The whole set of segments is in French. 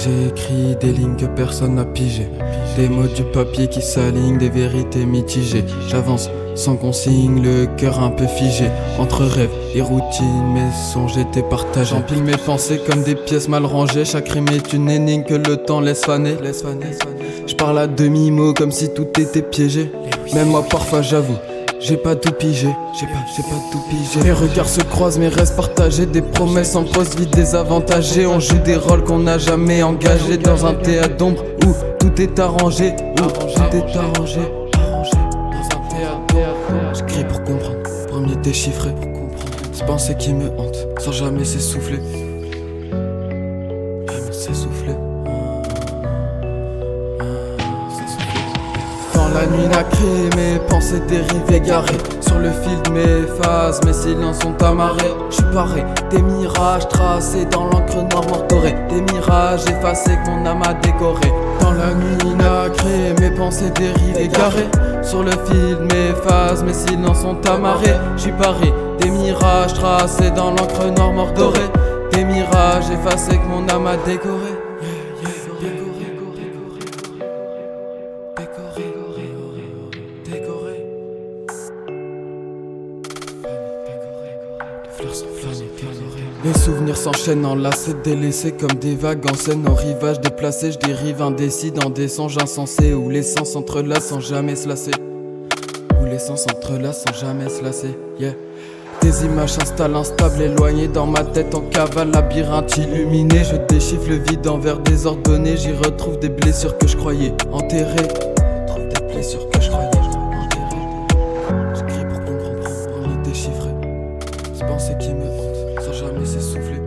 J'ai écrit des lignes que personne n'a pigé, des mots du papier qui s'alignent, des vérités mitigées. J'avance sans consigne, le cœur un peu figé. Entre rêves et routine, mes songes étaient partagés. J'empile mes pensées comme des pièces mal rangées. Chaque rime est une énigme que le temps laisse faner. Je parle à demi-mot comme si tout était piégé. Même moi parfois j'avoue, j'ai pas tout pigé, j'ai pas tout pigé. Les regards se croisent mais restent partagés. Des promesses en pause vite désavantagées. On joue des rôles qu'on n'a jamais engagés. Dans un théâtre d'ombre où tout est arrangé, où tout est arrangé. Dans un théâtre d'ombre, j'écris pour comprendre, premier déchiffré pour comprendre. Ces pensées qui me hantent, sans jamais s'essouffler. La nuit nacrée, mes pensées dérivent égarées. Sur le fil de mes phases, mes silences sont amarrés. J'suis paré, des mirages tracés dans l'encre noire mordorée. Des mirages effacés que mon âme a décoré. Dans la nuit nacrée, mes pensées dérivent égarées. Sur le fil de mes phases, mes silences sont amarrés. J'suis paré, des mirages tracés dans l'encre noire mordorée. Des mirages effacés que mon âme a décoré. Les souvenirs s'enchaînent enlacés, délaissés comme des vagues en scène. Au rivage déplacé, je dérive indécis dans des songes insensés. Où les sens s'entrelacent sans jamais se lasser. Où les sens s'entrelacent sans jamais se lasser, yeah. Des images s'installent instables, éloignées dans ma tête en cavale, labyrinthe illuminé. Je déchiffre le vide en vers désordonné. J'y retrouve des blessures que je croyais enterrées. Retrouve des blessures que je croyais enterrées. J'écris pour comprendre, pour les déchiffrer. Ces pensées qui me hantent, sans jamais s'essouffler.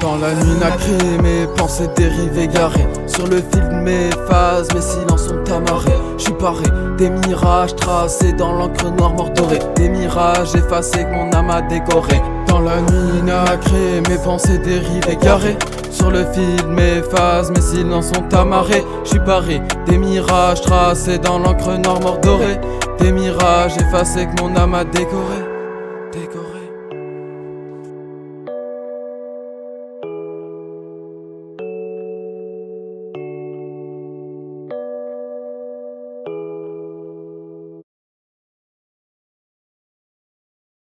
Dans la nuit nacrée, mes pensées dérivent égarées. Sur le fil de mes phases, mes silences sont amarrés. J'suis paré, des mirages tracés dans l'encre noire mordorée. Des mirages effacés que mon âme a décoré. Dans la nuit nacrée, mes pensées dérivent égarées. Sur le fil de mes phases, mes silences sont amarrés. J'suis paré, des mirages tracés dans l'encre noire mordorée. Des mirages effacés que mon âme a décoré.